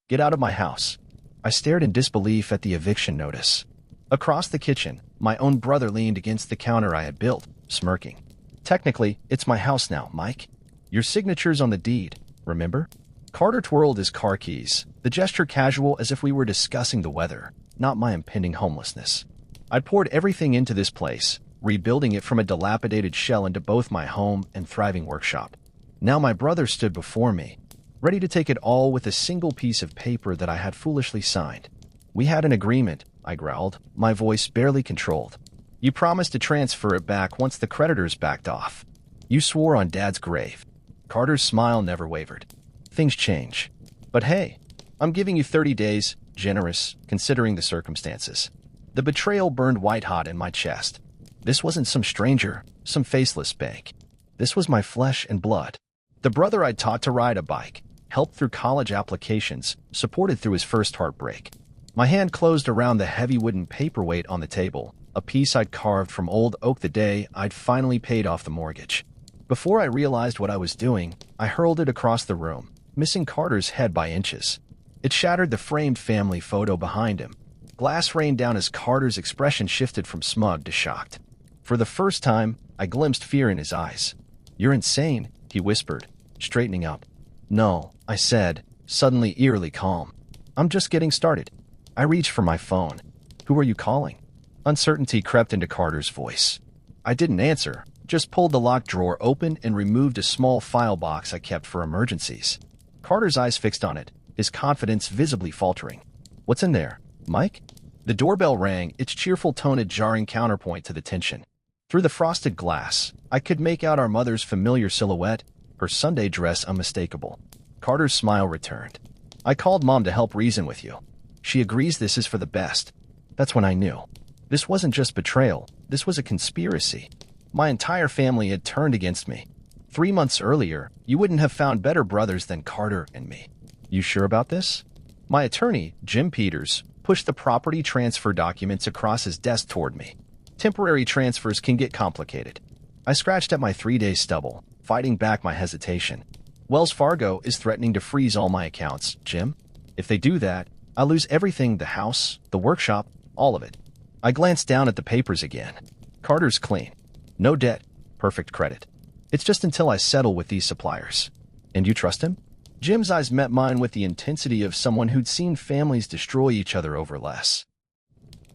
Get out of my house. I stared in disbelief at the eviction notice. Across the kitchen, my own brother leaned against the counter I had built, smirking. Technically, it's my house now, Mike. Your signature's on the deed, remember? Carter twirled his car keys, the gesture casual as if we were discussing the weather, not my impending homelessness. I'd poured everything into this place, rebuilding it from a dilapidated shell into both my home and thriving workshop. Now my brother stood before me, ready to take it all with a single piece of paper that I had foolishly signed. We had an agreement, I growled, my voice barely controlled. You promised to transfer it back once the creditors backed off. You swore on Dad's grave. Carter's smile never wavered. Things change. But hey, I'm giving you 30 days, generous, considering the circumstances. The betrayal burned white-hot in my chest. This wasn't some stranger, some faceless bank. This was my flesh and blood. The brother I'd taught to ride a bike, helped through college applications, supported through his first heartbreak. My hand closed around the heavy wooden paperweight on the table, a piece I'd carved from old oak the day I'd finally paid off the mortgage. Before I realized what I was doing, I hurled it across the room, missing Carter's head by inches. It shattered the framed family photo behind him. Glass rained down as Carter's expression shifted from smug to shocked. For the first time, I glimpsed fear in his eyes. You're insane, he whispered, straightening up. No, I said, suddenly eerily calm. I'm just getting started. I reached for my phone. Who are you calling? Uncertainty crept into Carter's voice. I didn't answer, just pulled the locked drawer open and removed a small file box I kept for emergencies. Carter's eyes fixed on it, his confidence visibly faltering. What's in there, Mike? The doorbell rang, its cheerful tone a jarring counterpoint to the tension. Through the frosted glass, I could make out our mother's familiar silhouette, her Sunday dress unmistakable. Carter's smile returned. I called Mom to help reason with you. She agrees this is for the best. That's when I knew. This wasn't just betrayal, this was a conspiracy. My entire family had turned against me. 3 months earlier, you wouldn't have found better brothers than Carter and me. You sure about this? My attorney, Jim Peters, pushed the property transfer documents across his desk toward me. Temporary transfers can get complicated. I scratched at my 3-day stubble, fighting back my hesitation. Wells Fargo is threatening to freeze all my accounts, Jim. If they do that, I'll lose everything, the house, the workshop, all of it. I glanced down at the papers again. Carter's clean. No debt, perfect credit. It's just until I settle with these suppliers. And you trust him? Jim's eyes met mine with the intensity of someone who'd seen families destroy each other over less.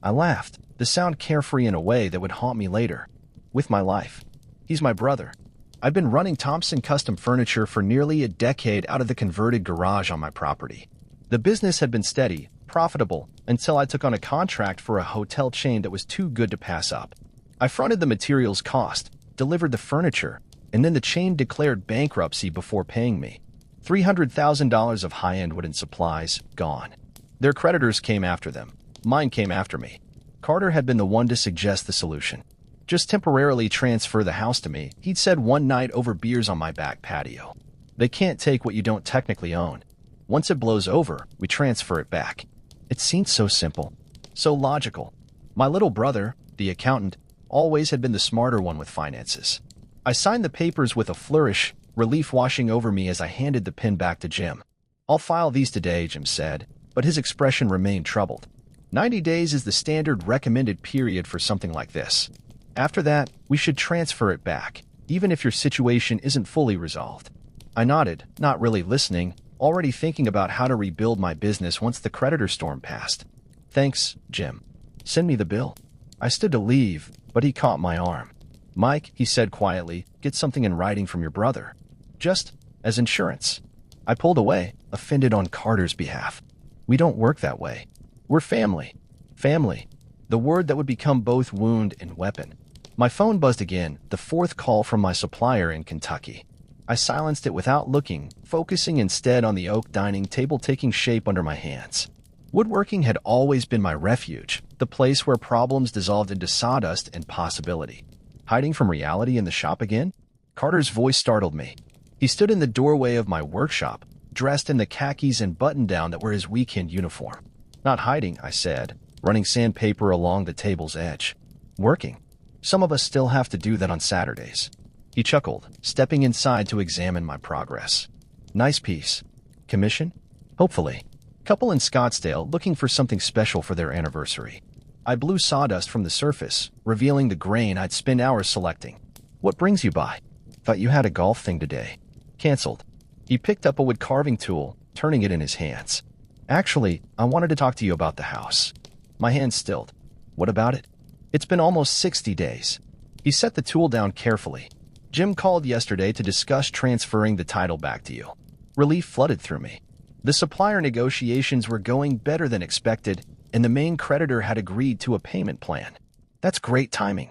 I laughed, the sound carefree in a way that would haunt me later. With my life. He's my brother. I've been running Thompson Custom Furniture for nearly a decade out of the converted garage on my property. The business had been steady, profitable, until I took on a contract for a hotel chain that was too good to pass up. I fronted the materials cost, delivered the furniture, and then the chain declared bankruptcy before paying me. $300,000 of high-end wooden supplies, gone. Their creditors came after them. Mine came after me. Carter had been the one to suggest the solution. Just temporarily transfer the house to me, he'd said one night over beers on my back patio. They can't take what you don't technically own. Once it blows over, we transfer it back. It seemed so simple, so logical. My little brother, the accountant, always had been the smarter one with finances. I signed the papers with a flourish, relief washing over me as I handed the pen back to Jim. I'll file these today, Jim said, but his expression remained troubled. 90 days is the standard recommended period for something like this. After that, we should transfer it back, even if your situation isn't fully resolved. I nodded, not really listening, already thinking about how to rebuild my business once the creditor storm passed. Thanks, Jim. Send me the bill. I stood to leave, but he caught my arm. Mike, he said quietly, get something in writing from your brother. Just as insurance. I pulled away, offended on Carter's behalf. We don't work that way. We're family. Family. The word that would become both wound and weapon. My phone buzzed again, the fourth call from my supplier in Kentucky. I silenced it without looking, focusing instead on the oak dining table taking shape under my hands. Woodworking had always been my refuge, the place where problems dissolved into sawdust and possibility. Hiding from reality in the shop again? Carter's voice startled me. He stood in the doorway of my workshop, dressed in the khakis and button-down that were his weekend uniform. Not hiding, I said, running sandpaper along the table's edge. Working. Some of us still have to do that on Saturdays. He chuckled, stepping inside to examine my progress. Nice piece. Commission? Hopefully. Couple in Scottsdale looking for something special for their anniversary. I blew sawdust from the surface, revealing the grain I'd spent hours selecting. What brings you by? Thought you had a golf thing today. Cancelled. He picked up a wood carving tool, turning it in his hands. Actually, I wanted to talk to you about the house. My hand stilled. What about it? It's been almost 60 days. He set the tool down carefully. Jim called yesterday to discuss transferring the title back to you. Relief flooded through me. The supplier negotiations were going better than expected, and the main creditor had agreed to a payment plan. That's great timing.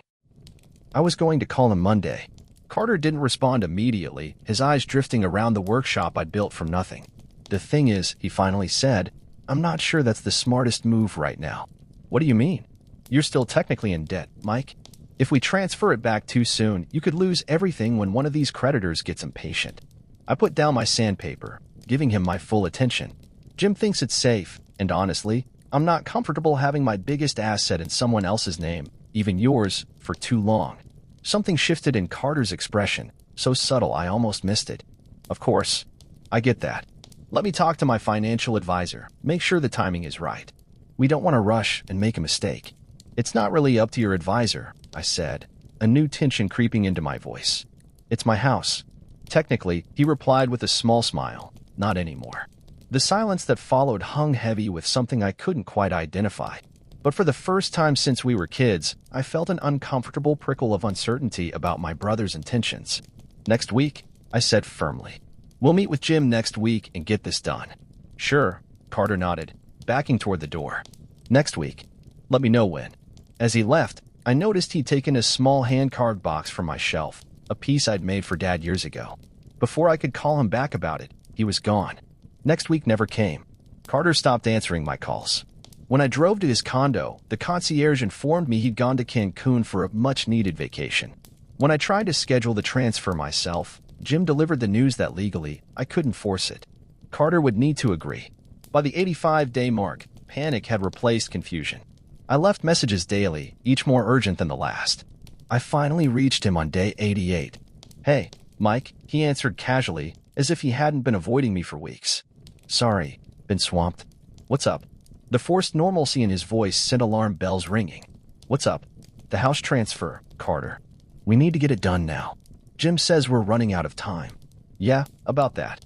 I was going to call him Monday. Carter didn't respond immediately, his eyes drifting around the workshop I'd built from nothing. The thing is, he finally said, I'm not sure that's the smartest move right now. What do you mean? You're still technically in debt, Mike. If we transfer it back too soon, you could lose everything when one of these creditors gets impatient. I put down my sandpaper, giving him my full attention. Jim thinks it's safe, and honestly, I'm not comfortable having my biggest asset in someone else's name, even yours, for too long. Something shifted in Carter's expression, so subtle I almost missed it. Of course, I get that. Let me talk to my financial advisor, make sure the timing is right. We don't want to rush and make a mistake. It's not really up to your advisor, I said, a new tension creeping into my voice. It's my house. Technically, he replied with a small smile. Not anymore. The silence that followed hung heavy with something I couldn't quite identify. But for the first time since we were kids, I felt an uncomfortable prickle of uncertainty about my brother's intentions. Next week, I said firmly. We'll meet with Jim next week and get this done. Sure, Carter nodded, backing toward the door. Next week. Let me know when. As he left, I noticed he'd taken a small hand-carved box from my shelf, a piece I'd made for Dad years ago. Before I could call him back about it, he was gone. Next week never came. Carter stopped answering my calls. When I drove to his condo, the concierge informed me he'd gone to Cancun for a much-needed vacation. When I tried to schedule the transfer myself, Jim delivered the news that legally, I couldn't force it. Carter would need to agree. By the 85-day mark, panic had replaced confusion. I left messages daily, each more urgent than the last. I finally reached him on day 88. Hey, Mike, he answered casually, as if he hadn't been avoiding me for weeks. Sorry, been swamped. What's up? The forced normalcy in his voice sent alarm bells ringing. What's up? The house transfer, Carter. We need to get it done now. Jim says we're running out of time. Yeah, about that.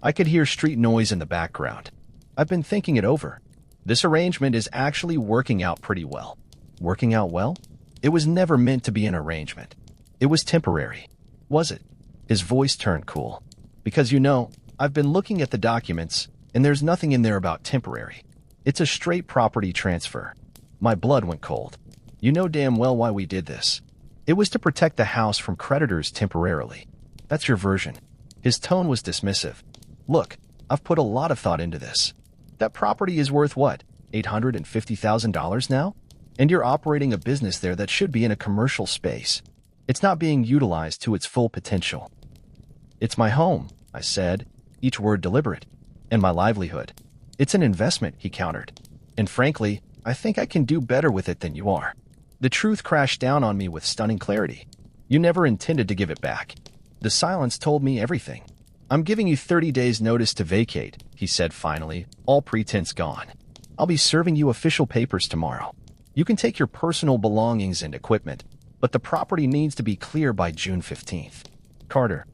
I could hear street noise in the background. I've been thinking it over. This arrangement is actually working out pretty well. Working out well? It was never meant to be an arrangement. It was temporary. Was it? His voice turned cool. Because I've been looking at the documents, and there's nothing in there about temporary. It's a straight property transfer. My blood went cold. You know damn well why we did this. It was to protect the house from creditors temporarily. That's your version. His tone was dismissive. Look, I've put a lot of thought into this. That property is worth what, $850,000 now? And you're operating a business there that should be in a commercial space. It's not being utilized to its full potential. It's my home, I said, each word deliberate. And my livelihood. It's an investment, he countered. And frankly, I think I can do better with it than you are. The truth crashed down on me with stunning clarity. You never intended to give it back. The silence told me everything. I'm giving you 30 days notice to vacate, he said finally, all pretense gone. I'll be serving you official papers tomorrow. You can take your personal belongings and equipment, but the property needs to be clear by June 15th. Carter,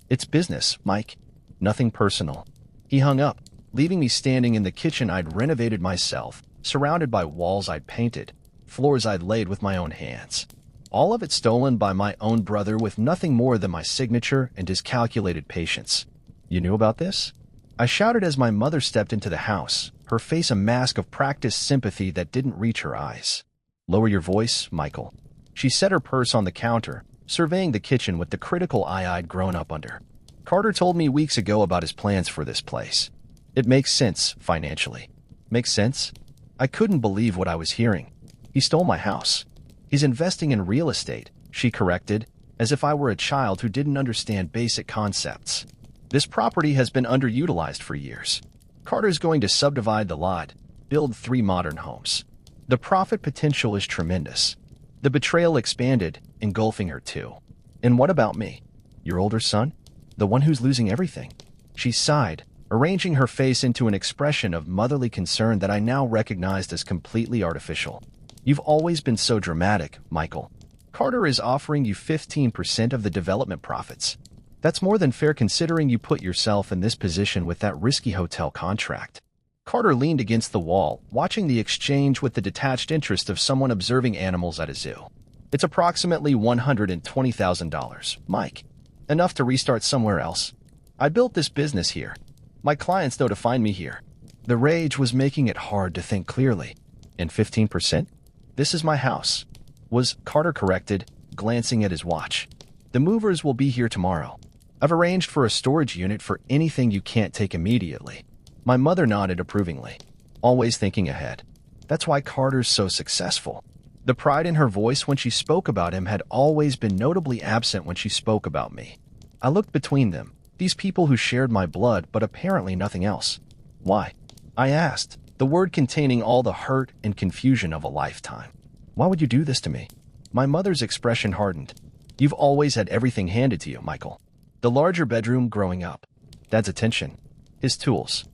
It's business, Mike. Nothing personal. He hung up, leaving me standing in the kitchen I'd renovated myself, surrounded by walls I'd painted, floors I'd laid with my own hands. All of it stolen by my own brother with nothing more than my signature and his calculated patience. You knew about this? I shouted as my mother stepped into the house, her face a mask of practiced sympathy that didn't reach her eyes. Lower your voice, Michael. She set her purse on the counter, surveying the kitchen with the critical eye I'd grown up under. Carter told me weeks ago about his plans for this place. It makes sense, financially. Makes sense? I couldn't believe what I was hearing. He stole my house. He's investing in real estate, she corrected, as if I were a child who didn't understand basic concepts. This property has been underutilized for years. Carter's going to subdivide the lot, build 3 modern homes. The profit potential is tremendous. The betrayal expanded, engulfing her too. And what about me? Your older son? The one who's losing everything? She sighed, arranging her face into an expression of motherly concern that I now recognized as completely artificial. You've always been so dramatic, Michael. Carter is offering you 15% of the development profits. That's more than fair considering you put yourself in this position with that risky hotel contract. Carter leaned against the wall, watching the exchange with the detached interest of someone observing animals at a zoo. It's approximately $120,000, Mike. Enough to restart somewhere else. I built this business here. My clients know to find me here. The rage was making it hard to think clearly. And 15%? This is my house. Was Carter corrected, glancing at his watch. The movers will be here tomorrow. I've arranged for a storage unit for anything you can't take immediately. My mother nodded approvingly, always thinking ahead. That's why Carter's so successful. The pride in her voice when she spoke about him had always been notably absent when she spoke about me. I looked between them, these people who shared my blood but apparently nothing else. Why? I asked, the word containing all the hurt and confusion of a lifetime. Why would you do this to me? My mother's expression hardened. You've always had everything handed to you, Michael. The larger bedroom growing up. Dad's attention. His tools.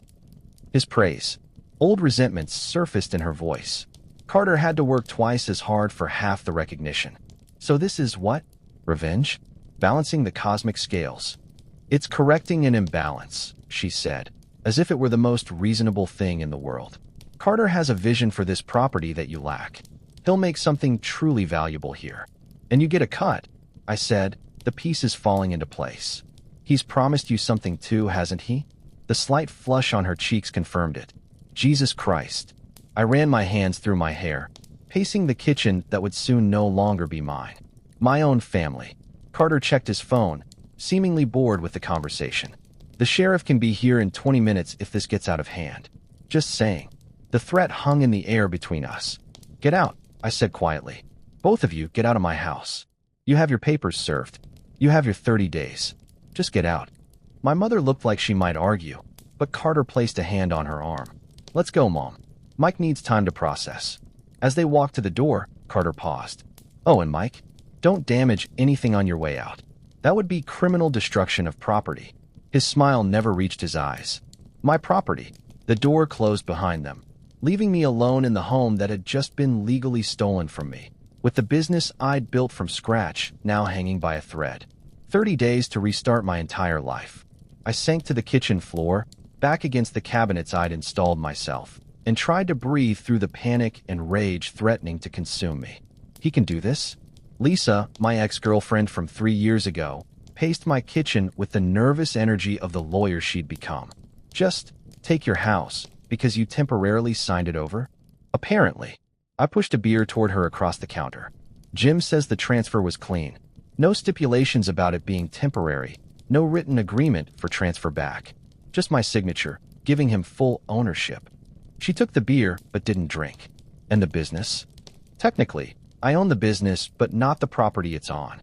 His praise. Old resentments surfaced in her voice. Carter had to work twice as hard for half the recognition. So this is what? Revenge? Balancing the cosmic scales. It's correcting an imbalance, she said, as if it were the most reasonable thing in the world. Carter has a vision for this property that you lack. He'll make something truly valuable here. And you get a cut, I said, the pieces falling into place. He's promised you something too, hasn't he? The slight flush on her cheeks confirmed it. Jesus Christ. I ran my hands through my hair, pacing the kitchen that would soon no longer be mine. My own family. Carter checked his phone, seemingly bored with the conversation. The sheriff can be here in 20 minutes if this gets out of hand. Just saying. The threat hung in the air between us. Get out, I said quietly. Both of you get out of my house. You have your papers served. You have your 30 days. Just get out. My mother looked like she might argue, but Carter placed a hand on her arm. Let's go, Mom. Mike needs time to process. As they walked to the door, Carter paused. Oh, and Mike, don't damage anything on your way out. That would be criminal destruction of property. His smile never reached his eyes. My property. The door closed behind them, leaving me alone in the home that had just been legally stolen from me, with the business I'd built from scratch now hanging by a thread. 30 days to restart my entire life. I sank to the kitchen floor, back against the cabinets I'd installed myself, and tried to breathe through the panic and rage threatening to consume me. He can do this? Lisa, my ex-girlfriend from 3 years ago, paced my kitchen with the nervous energy of the lawyer she'd become. Just take your house, because you temporarily signed it over? Apparently. I pushed a beer toward her across the counter. Jim says the transfer was clean. No stipulations about it being temporary. No written agreement for transfer back. Just my signature, giving him full ownership. She took the beer, but didn't drink. And the business? Technically, I own the business, but not the property it's on.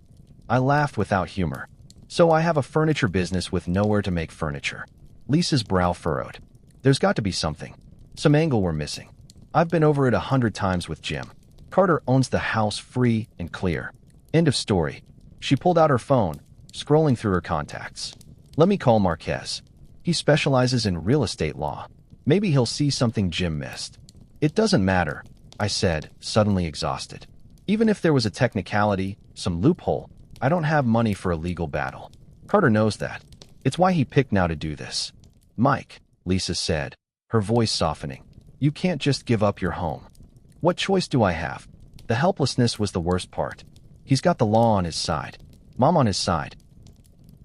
I laughed without humor. So I have a furniture business with nowhere to make furniture. Lisa's brow furrowed. There's got to be something. Some angle we're missing. I've been over it 100 times with Jim. Carter owns the house free and clear. End of story. She pulled out her phone, scrolling through her contacts. Let me call Marquez. He specializes in real estate law. Maybe he'll see something Jim missed. It doesn't matter, I said, suddenly exhausted. Even if there was a technicality, some loophole, I don't have money for a legal battle. Carter knows that. It's why he picked now to do this. Mike, Lisa said, her voice softening. You can't just give up your home. What choice do I have? The helplessness was the worst part. He's got the law on his side. Mom on his side.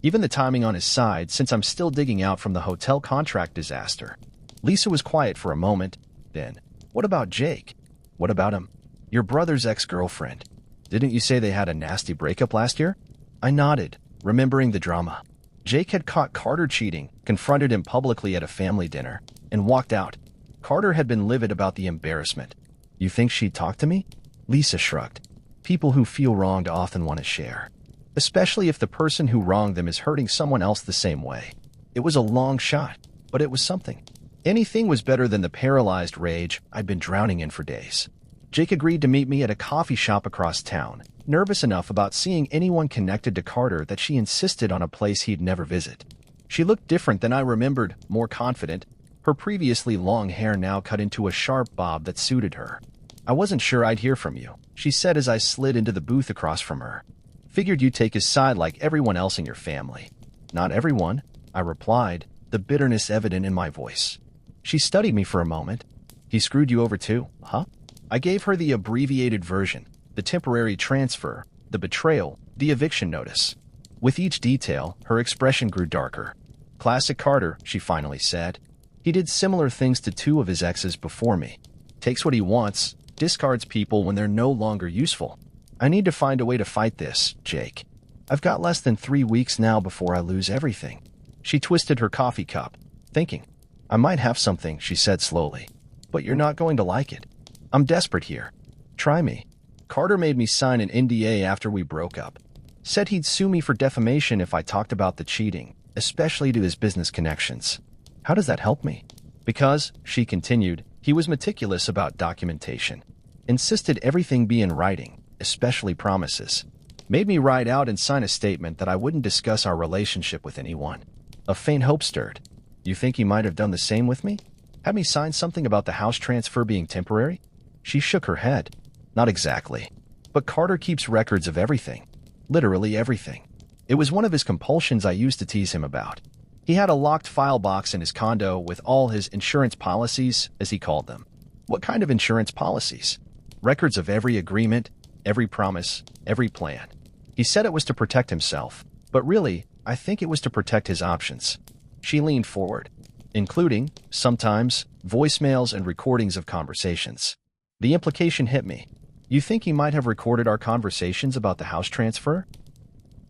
Even the timing on his side, since I'm still digging out from the hotel contract disaster. Lisa was quiet for a moment. Then, what about Jake? What about him? Your brother's ex-girlfriend. Didn't you say they had a nasty breakup last year? I nodded, remembering the drama. Jake had caught Carter cheating, confronted him publicly at a family dinner, and walked out. Carter had been livid about the embarrassment. You think she'd talk to me? Lisa shrugged. People who feel wronged often want to share. Especially if the person who wronged them is hurting someone else the same way. It was a long shot, but it was something. Anything was better than the paralyzed rage I'd been drowning in for days. Jake agreed to meet me at a coffee shop across town, nervous enough about seeing anyone connected to Carter that she insisted on a place he'd never visit. She looked different than I remembered, more confident, her previously long hair now cut into a sharp bob that suited her. "I wasn't sure I'd hear from you," she said as I slid into the booth across from her. "Figured you'd take his side like everyone else in your family." "Not everyone," I replied, the bitterness evident in my voice. She studied me for a moment. "He screwed you over too, huh?" I gave her the abbreviated version, the temporary transfer, the betrayal, the eviction notice. With each detail, her expression grew darker. "Classic Carter," she finally said. "He did similar things to 2 of his exes before me. Takes what he wants, discards people when they're no longer useful. I need to find a way to fight this, Jake. I've got less than 3 weeks now before I lose everything." She twisted her coffee cup, thinking. "I might have something," she said slowly. "But you're not going to like it. I'm desperate here. Try me." Carter made me sign an NDA after we broke up. Said he'd sue me for defamation if I talked about the cheating, especially to his business connections. How does that help me? Because, she continued, he was meticulous about documentation. Insisted everything be in writing, especially promises. Made me write out and sign a statement that I wouldn't discuss our relationship with anyone. A faint hope stirred. "You think he might have done the same with me? Had me sign something about the house transfer being temporary?" She shook her head. "Not exactly. But Carter keeps records of everything. Literally everything. It was one of his compulsions I used to tease him about. He had a locked file box in his condo with all his insurance policies, as he called them." "What kind of insurance policies?" "Records of every agreement, every promise, every plan. He said it was to protect himself, but really, I think it was to protect his options." She leaned forward, including, sometimes, voicemails and recordings of conversations. The implication hit me. "You think he might have recorded our conversations about the house transfer?"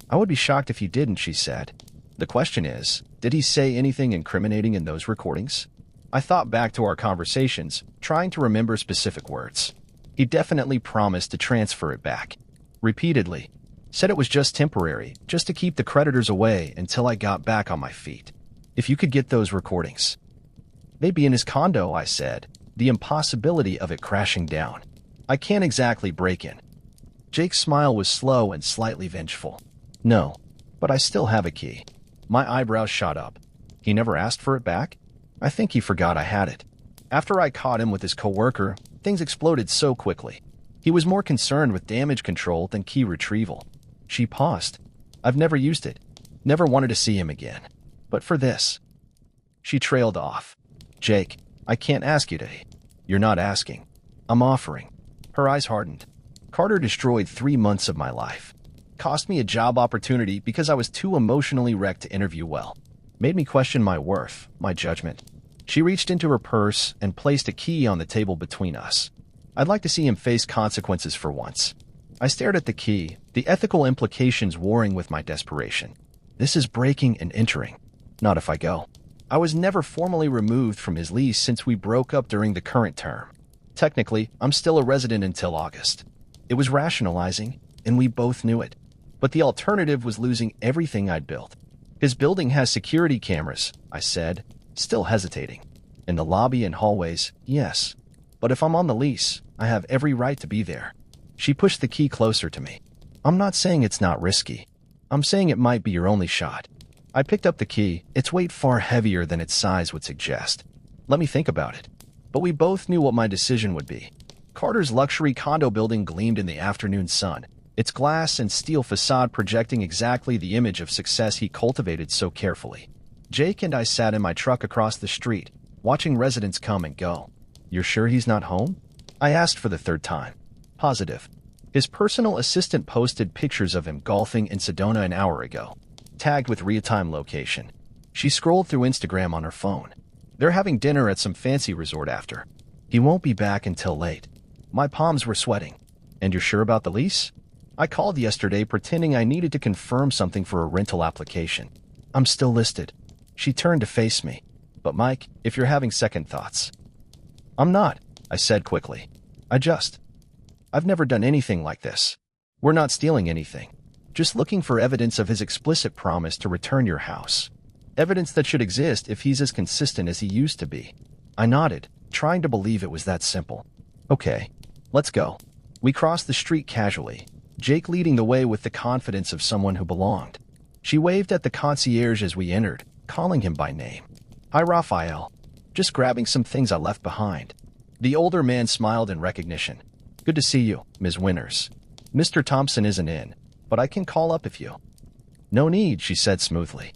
"I would be shocked if he didn't," she said. "The question is, did he say anything incriminating in those recordings?" I thought back to our conversations, trying to remember specific words. "He definitely promised to transfer it back. Repeatedly. Said it was just temporary, just to keep the creditors away until I got back on my feet. If you could get those recordings." "They'd be in his condo," I said, the impossibility of it crashing down. "I can't exactly break in." Jake's smile was slow and slightly vengeful. "No, but I still have a key." My eyebrows shot up. "He never asked for it back?" "I think he forgot I had it. After I caught him with his coworker, things exploded so quickly. He was more concerned with damage control than key retrieval." She paused. "I've never used it. Never wanted to see him again. But for this." She trailed off. "Jake, I can't ask you to." "You're not asking. I'm offering." Her eyes hardened. "Carter destroyed 3 months of my life. Cost me a job opportunity because I was too emotionally wrecked to interview well. Made me question my worth, my judgment." She reached into her purse and placed a key on the table between us. "I'd like to see him face consequences for once." I stared at the key, the ethical implications warring with my desperation. This is breaking and entering. Not if I go. I was never formally removed from his lease since we broke up during the current term. Technically, I'm still a resident until August. It was rationalizing, and we both knew it. But the alternative was losing everything I'd built. "His building has security cameras," I said, still hesitating. "In the lobby and hallways, yes. But if I'm on the lease, I have every right to be there." She pushed the key closer to me. "I'm not saying it's not risky. I'm saying it might be your only shot." I picked up the key, its weight far heavier than its size would suggest. "Let me think about it." But we both knew what my decision would be. Carter's luxury condo building gleamed in the afternoon sun, its glass and steel facade projecting exactly the image of success he cultivated so carefully. Jake and I sat in my truck across the street, watching residents come and go. "You're sure he's not home?" I asked for the 3rd time. "Positive. His personal assistant posted pictures of him golfing in Sedona an hour ago, tagged with real-time location." She scrolled through Instagram on her phone. "They're having dinner at some fancy resort after. He won't be back until late." My palms were sweating. "And you're sure about the lease?" I called yesterday pretending I needed to confirm something for a rental application. "I'm still listed." She turned to face me. "But Mike, if you're having second thoughts." "I'm not," I said quickly. I've never done anything like this. We're not stealing anything. Just looking for evidence of his explicit promise to return your house. Evidence that should exist if he's as consistent as he used to be." I nodded, trying to believe it was that simple. "Okay, let's go." We crossed the street casually, Jake leading the way with the confidence of someone who belonged. She waved at the concierge as we entered, calling him by name. "Hi, Raphael. Just grabbing some things I left behind." The older man smiled in recognition. "Good to see you, Ms. Winters. Mr. Thompson isn't in, but I can call up if you—" "No need," she said smoothly.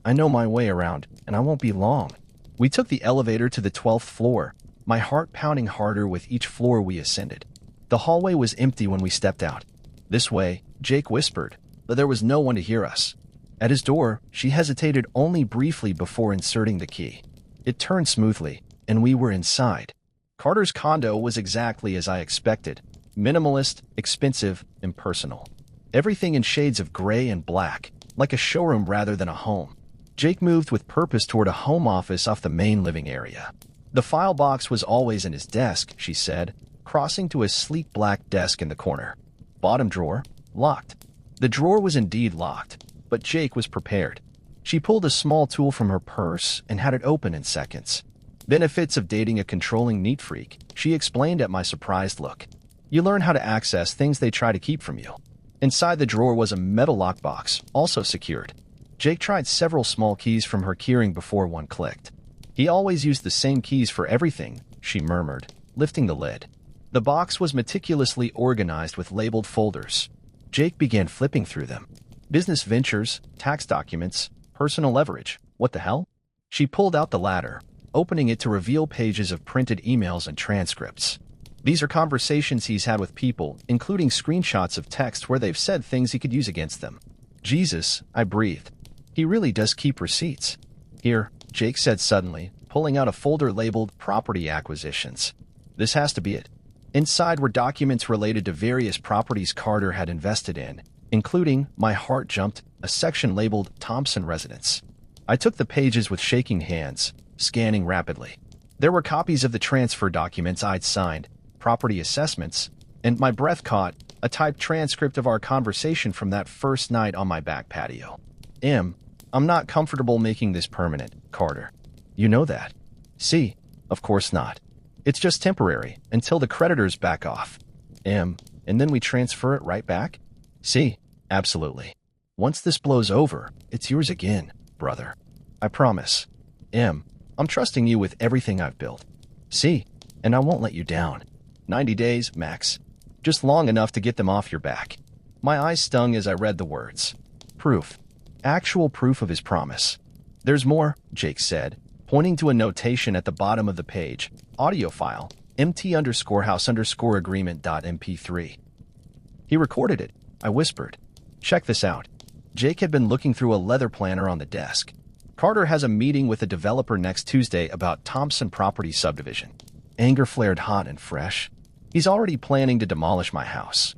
"I know my way around, and I won't be long." We took the elevator to the 12th floor, my heart pounding harder with each floor we ascended. The hallway was empty when we stepped out. "This way," Jake whispered, but there was no one to hear us. At his door, she hesitated only briefly before inserting the key. It turned smoothly, and we were inside. Carter's condo was exactly as I expected. Minimalist, expensive, impersonal. Everything in shades of gray and black, like a showroom rather than a home. Jake moved with purpose toward a home office off the main living area. The file box was always in his desk, she said, crossing to a sleek black desk in the corner. Bottom drawer, locked. The drawer was indeed locked, but Jake was prepared. She pulled a small tool from her purse and had it open in seconds. "Benefits of dating a controlling neat freak," she explained at my surprised look. "You learn how to access things they try to keep from you." Inside the drawer was a metal lockbox, also secured. Jake tried several small keys from her keyring before one clicked. "He always used the same keys for everything," she murmured, lifting the lid. The box was meticulously organized with labeled folders. Jake began flipping through them. Business ventures, tax documents, personal leverage. What the hell? She pulled out the latter, opening it to reveal pages of printed emails and transcripts. These are conversations he's had with people, including screenshots of text where they've said things he could use against them. "Jesus," I breathed. "He really does keep receipts." "Here," Jake said suddenly, pulling out a folder labeled Property Acquisitions. "This has to be it." Inside were documents related to various properties Carter had invested in, including, my heart jumped, a section labeled Thompson Residence. I took the pages with shaking hands, scanning rapidly. There were copies of the transfer documents I'd signed, property assessments, and my breath caught, a typed transcript of our conversation from that first night on my back patio. "I'm not comfortable making this permanent, Carter. You know that." "See, of course not. It's just temporary, until the creditors back off." And then we transfer it right back?" "See, absolutely. Once this blows over, it's yours again, brother. I promise. I'm trusting you with everything I've built. See, and I won't let you down. 90 days, max. Just long enough to get them off your back." My eyes stung as I read the words. Proof. Actual proof of his promise. "There's more," Jake said, pointing to a notation at the bottom of the page. "Audio file, mt_house_agreement.mp3. He recorded it, I whispered. "Check this out." Jake had been looking through a leather planner on the desk. "Carter has a meeting with a developer next Tuesday about Thompson Property subdivision." Anger flared hot and fresh. "He's already planning to demolish my house."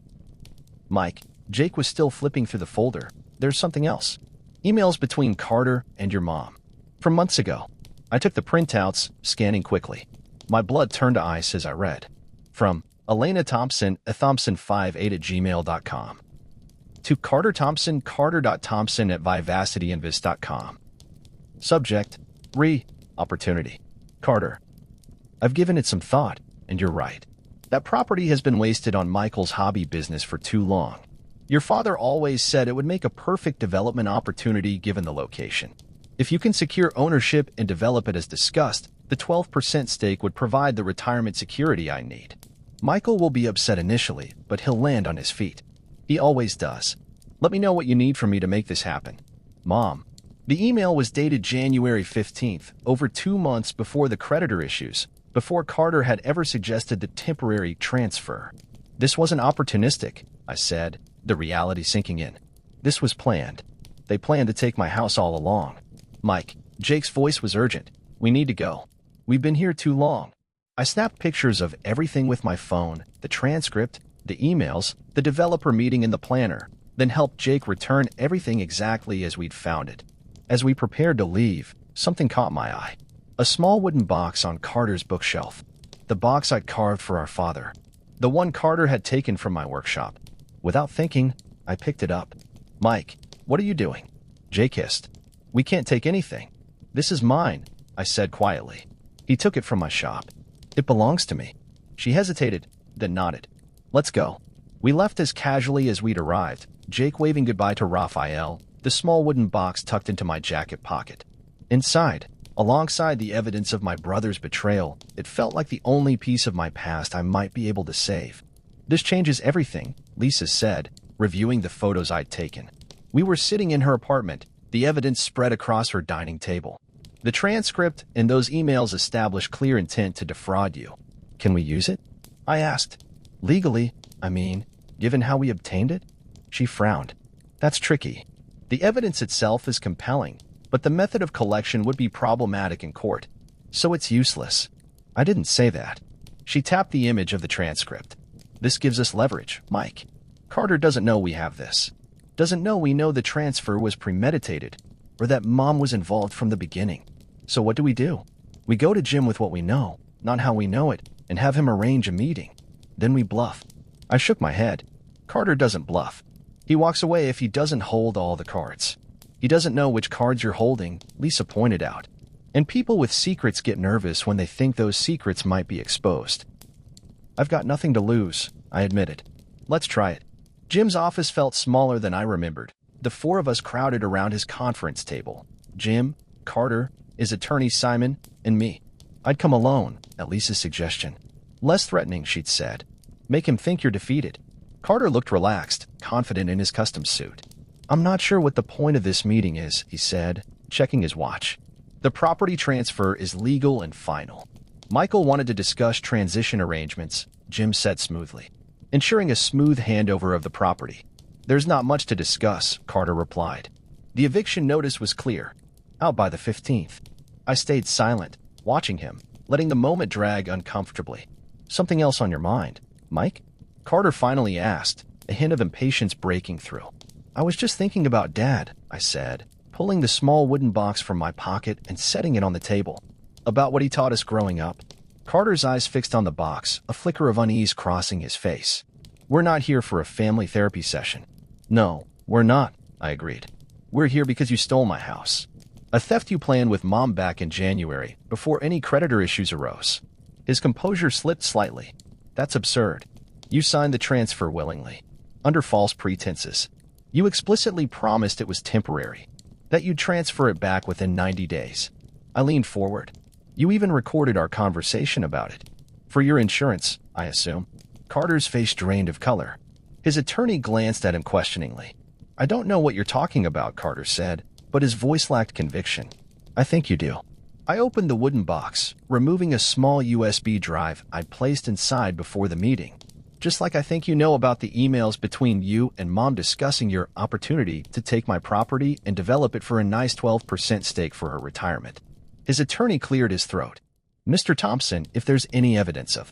"Mike," Jake was still flipping through the folder. "There's something else. Emails between Carter and your mom. From months ago." I took the printouts, scanning quickly. My blood turned to ice as I read. From Elena Thompson, athompson58@gmail.com. To Carter Thompson, carter.thompson@vivacityinvest.com. Subject, opportunity. Carter. "I've given it some thought, and you're right. That property has been wasted on Michael's hobby business for too long. Your father always said it would make a perfect development opportunity given the location. If you can secure ownership and develop it as discussed, the 12% stake would provide the retirement security I need. Michael will be upset initially, but he'll land on his feet. He always does. Let me know what you need from me to make this happen. Mom." The email was dated January 15th, over 2 months before the creditor issues, before Carter had ever suggested the temporary transfer. "This wasn't opportunistic," I said, the reality sinking in. "This was planned. They planned to take my house all along." "Mike," Jake's voice was urgent. "We need to go. We've been here too long." I snapped pictures of everything with my phone, the transcript, the emails, the developer meeting and the planner, then helped Jake return everything exactly as we'd found it. As we prepared to leave, something caught my eye. A small wooden box on Carter's bookshelf. The box I'd carved for our father. The one Carter had taken from my workshop. Without thinking, I picked it up. "Mike, what are you doing?" Jake hissed. "We can't take anything. This is mine," I said quietly. He took it from my shop. "It belongs to me." She hesitated, then nodded. "Let's go." We left as casually as we'd arrived, Jake waving goodbye to Raphael, the small wooden box tucked into my jacket pocket. Inside, alongside the evidence of my brother's betrayal, it felt like the only piece of my past I might be able to save. This changes everything, Lisa said, reviewing the photos I'd taken. We were sitting in her apartment, the evidence spread across her dining table. The transcript and those emails establish clear intent to defraud you. Can we use it? I asked. Legally, I mean, given how we obtained it? She frowned. That's tricky. The evidence itself is compelling, but the method of collection would be problematic in court, so it's useless. I didn't say that. She tapped the image of the transcript. This gives us leverage, Mike. Carter doesn't know we have this. Doesn't know we know the transfer was premeditated, or that Mom was involved from the beginning. So what do? We go to Jim with what we know, not how we know it, and have him arrange a meeting. Then we bluff. I shook my head. Carter doesn't bluff. He walks away if he doesn't hold all the cards. He doesn't know which cards you're holding, Lisa pointed out. And people with secrets get nervous when they think those secrets might be exposed. I've got nothing to lose, I admitted. Let's try it. Jim's office felt smaller than I remembered. The four of us crowded around his conference table. Jim, Carter, his attorney Simon, and me. I'd come alone, at Lisa's suggestion. Less threatening, she'd said. Make him think you're defeated. Carter looked relaxed, confident in his custom suit. I'm not sure what the point of this meeting is, he said, checking his watch. The property transfer is legal and final. Michael wanted to discuss transition arrangements, Jim said smoothly, ensuring a smooth handover of the property. There's not much to discuss, Carter replied. The eviction notice was clear. Out by the 15th. I stayed silent, watching him, letting the moment drag uncomfortably. Something else on your mind, Mike? Carter finally asked, a hint of impatience breaking through. I was just thinking about Dad, I said, pulling the small wooden box from my pocket and setting it on the table. About what he taught us growing up. Carter's eyes fixed on the box, a flicker of unease crossing his face. We're not here for a family therapy session. No, we're not, I agreed. We're here because you stole my house. A theft you planned with Mom back in January, before any creditor issues arose. His composure slipped slightly. That's absurd. You signed the transfer willingly, under false pretenses. You explicitly promised it was temporary, that you'd transfer it back within 90 days. I leaned forward. You even recorded our conversation about it. For your insurance, I assume. Carter's face drained of color. His attorney glanced at him questioningly. I don't know what you're talking about, Carter said, but his voice lacked conviction. I think you do. I opened the wooden box, removing a small USB drive I'd placed inside before the meeting. Just like I think you know about the emails between you and Mom discussing your opportunity to take my property and develop it for a nice 12% stake for her retirement. His attorney cleared his throat. Mr. Thompson, if there's any evidence of...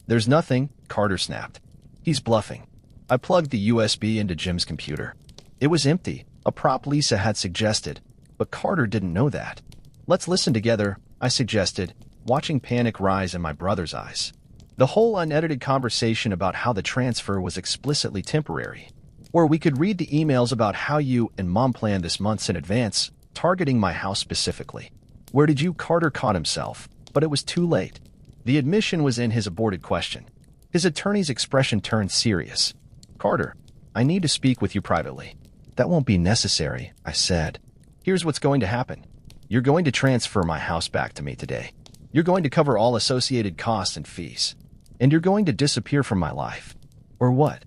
There's nothing, Carter snapped. He's bluffing. I plugged the USB into Jim's computer. It was empty, a prop Lisa had suggested, but Carter didn't know that. Let's listen together, I suggested, watching panic rise in my brother's eyes. The whole unedited conversation about how the transfer was explicitly temporary. Or we could read the emails about how you and Mom planned this months in advance, targeting my house specifically. Where did you? Carter caught himself, but it was too late. The admission was in his aborted question. His attorney's expression turned serious. Carter, I need to speak with you privately. That won't be necessary, I said. Here's what's going to happen. You're going to transfer my house back to me today. You're going to cover all associated costs and fees. And you're going to disappear from my life. Or what?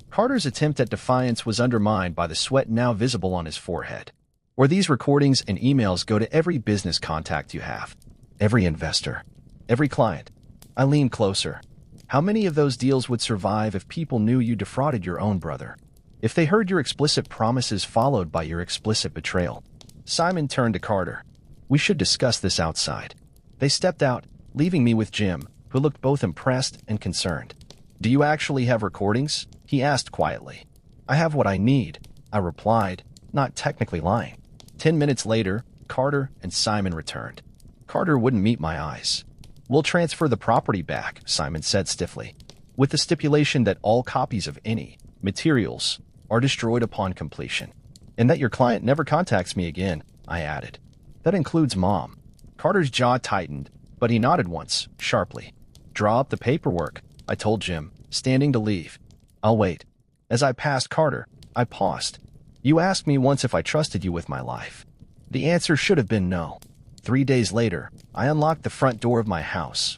Carter's attempt at defiance was undermined by the sweat now visible on his forehead. Or these recordings and emails go to every business contact you have. Every investor. Every client. I leaned closer. How many of those deals would survive if people knew you defrauded your own brother? If they heard your explicit promises followed by your explicit betrayal? Simon turned to Carter. We should discuss this outside. They stepped out, leaving me with Jim, who looked both impressed and concerned. Do you actually have recordings? He asked quietly. I have what I need, I replied, not technically lying. 10 minutes later, Carter and Simon returned. Carter wouldn't meet my eyes. We'll transfer the property back, Simon said stiffly, with the stipulation that all copies of any materials are destroyed upon completion, and that your client never contacts me again, I added. That includes Mom. Carter's jaw tightened, but he nodded once, sharply. Draw up the paperwork, I told Jim, standing to leave. I'll wait. As I passed Carter, I paused. You asked me once if I trusted you with my life. The answer should have been no. 3 days later, I unlocked the front door of my house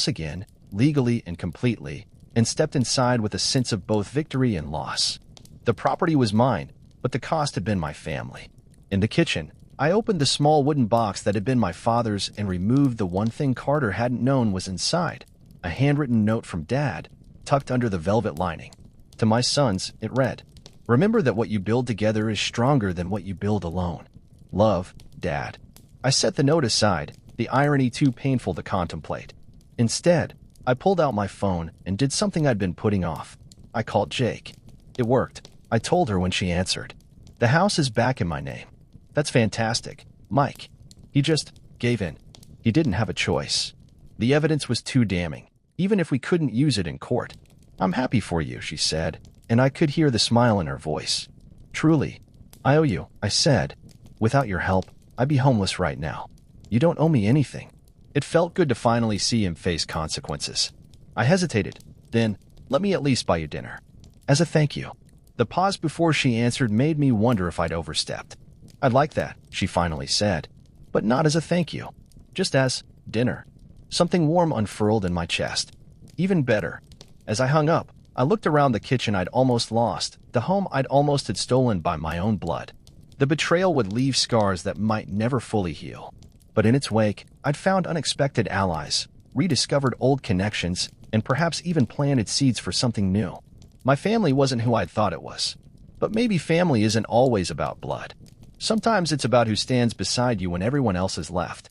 again, legally and completely, and stepped inside with a sense of both victory and loss. The property was mine, but the cost had been my family. In the kitchen, I opened the small wooden box that had been my father's and removed the one thing Carter hadn't known was inside, a handwritten note from Dad, tucked under the velvet lining. To my sons, it read, "Remember that what you build together is stronger than what you build alone. Love, Dad." I set the note aside, the irony too painful to contemplate. Instead, I pulled out my phone and did something I'd been putting off. I called Jake. It worked, I told her when she answered. "The house is back in my name." "That's fantastic, Mike." He just gave in. He didn't have a choice. The evidence was too damning, even if we couldn't use it in court. "I'm happy for you," she said, and I could hear the smile in her voice. "Truly, I owe you," I said. "Without your help, I'd be homeless right now. You don't owe me anything." It felt good to finally see him face consequences. I hesitated. "Then, let me at least buy you dinner. As a thank you." The pause before she answered made me wonder if I'd overstepped. "I'd like that," she finally said, "but not as a thank you. Just as dinner." Something warm unfurled in my chest. Even better. As I hung up, I looked around the kitchen I'd almost lost, the home I'd almost had stolen by my own blood. The betrayal would leave scars that might never fully heal. But in its wake, I'd found unexpected allies, rediscovered old connections, and perhaps even planted seeds for something new. My family wasn't who I'd thought it was. But maybe family isn't always about blood. Sometimes it's about who stands beside you when everyone else has left.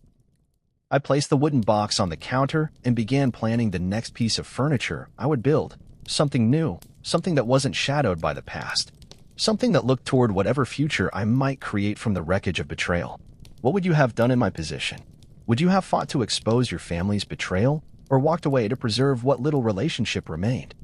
I placed the wooden box on the counter and began planning the next piece of furniture I would build. Something new, something that wasn't shadowed by the past. Something that looked toward whatever future I might create from the wreckage of betrayal. What would you have done in my position? Would you have fought to expose your family's betrayal, or walked away to preserve what little relationship remained?